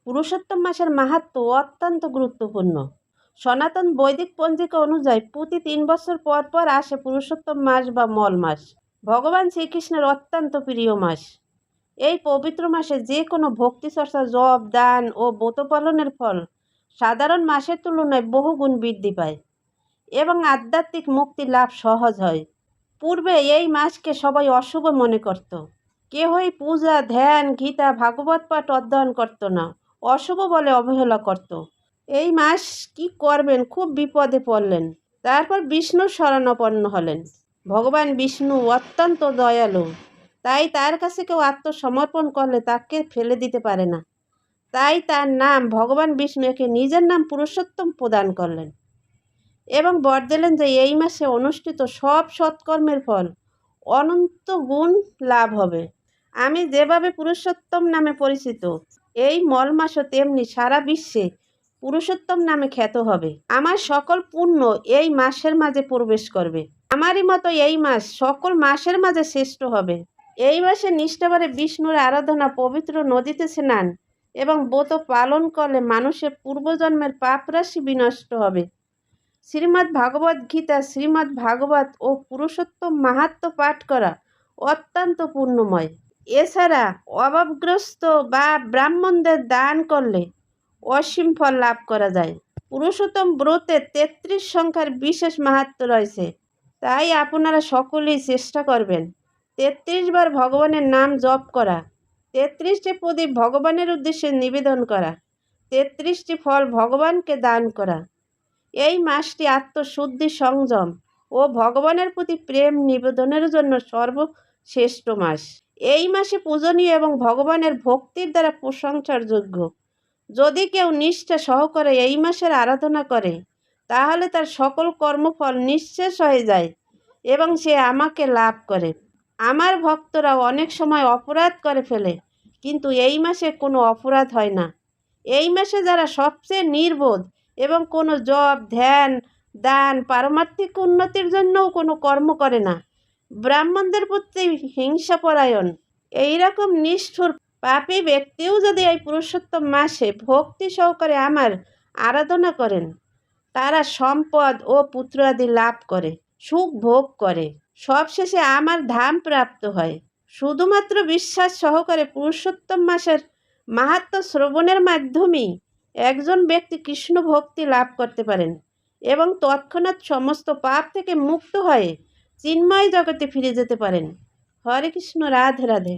পুরুষোত্তম মাসের মাহাত্ম্য অত্যন্ত গুরুত্বপূর্ণ। সনাতন বৈদিক পঞ্জিকা অনুযায়ী প্রতি 3 বছর পর পর আসে পুরুষোত্তম মাস বা মল মাস। ভগবান শ্রীকৃষ্ণের অত্যন্ত প্রিয় মাস। এই পবিত্র মাসে যে কোনো ভক্তিচর্চা, জপ, দান ও ব্রত পালনের ফল সাধারণ মাসের তুলনায় বহুগুণ বৃদ্ধি পায় এবং আধ্যাত্মিক মুক্তি লাভ সহজ হয়। পূর্বে এই মাসকে সবাই অশুভ মনে করত। কেহই পূজা, ধ্যান, গীতা, ভাগবত পাঠ অধ্যয়ন করত না, অশুভ বলে অবহেলা করত। এই মাস কি করবেন, খুব বিপদে পড়লেন। তারপর বিষ্ণুর শরণাপন্ন হলেন। ভগবান বিষ্ণু অত্যন্ত দয়ালু, তাই তার কাছে কেউ আত্মসমর্পণ করলে তাকে ফেলে দিতে পারে না। তাই তার নাম ভগবান বিষ্ণু একে নিজের নাম পুরুষোত্তম প্রদান করলেন এবং বর দিলেন যে এই মাসে অনুষ্ঠিত সব সৎকর্মের ফল অনন্ত গুণ লাভ হবে। আমি যেভাবে পুরুষোত্তম নামে পরিচিত, এই মল মাসও তেমনি সারা বিশ্বে পুরুষোত্তম নামে খ্যাত হবে। আমার সকল পুণ্য এই মাসের মাঝে প্রবেশ করবে। আমারই মতো এই মাস সকল মাসের মাঝে শ্রেষ্ঠ হবে। এই মাসে নিষ্ঠাভরে বিষ্ণুর আরাধনা, পবিত্র নদীতে স্নান এবং ব্রত পালন করলে মানুষের পূর্বজন্মের পাপরাশি বিনষ্ট হবে। শ্রীমদ্ ভাগবত গীতা, শ্রীমদ্ ভাগবত ও পুরুষোত্তম মাহাত্ম্য পাঠ করা অত্যন্ত পুণ্যময়। এছাড়া অভাবগ্রস্ত বা ব্রাহ্মণদের দান করলে অসীম ফল লাভ করা যায়। পুরুষোত্তম ব্রতের 33 সংখ্যার বিশেষ মাহাত্ম্য রয়েছে, তাই আপনারা সকলেই চেষ্টা করবেন 33 বার ভগবানের নাম জপ করা, 33টি প্রদীপ ভগবানের উদ্দেশ্যে নিবেদন করা, 33টি ফল ভগবানকে দান করা। এই মাসটি আত্মশুদ্ধি, সংযম ও ভগবানের প্রতি প্রেম নিবেদনের জন্য সর্বশ্রেষ্ঠ মাস। এই মাসে পূজনীয় এবং ভগবানের ভক্তির দ্বারা প্রশংসার যোগ্য। যদি কেউ নিষ্ঠা সহকারে এই মাসের আরাধনা করে, তাহলে তার সকল কর্মফল নিঃশেষ হয়ে যায় এবং সে আমাকে লাভ করে। আমার ভক্তরা অনেক সময় অপরাধ করে ফেলে, কিন্তু এই মাসে কোনো অপরাধ হয় না। এই মাসে যারা সবচেয়ে নির্বোধ এবং কোনো জপ, ধ্যান, দান, পারমার্থিক উন্নতির জন্যও কোনো কর্ম করে না, ব্রাহ্মণদের প্রতি হিংসাপরায়ণ, এইরকম নিষ্ঠুর পাপী ব্যক্তিও যদি এই পুরুষোত্তম মাসে ভক্তি সহকারে আমার আরাধনা করেন, তারা সম্পদ ও পুত্র আদি লাভ করে, সুখ ভোগ করে, সবশেষে আমার ধাম প্রাপ্ত হয়। শুধুমাত্র বিশ্বাস সহকারে পুরুষোত্তম মাসের মাহাত্ম্য শ্রবণের মাধ্যমেই একজন ব্যক্তি কৃষ্ণ ভক্তি লাভ করতে পারেন এবং তৎক্ষণাৎ সমস্ত পাপ থেকে মুক্ত হয়ে চিন্ময় জগতে ফিরে যেতে পারেন। হরে কৃষ্ণ, রাধে রাধে।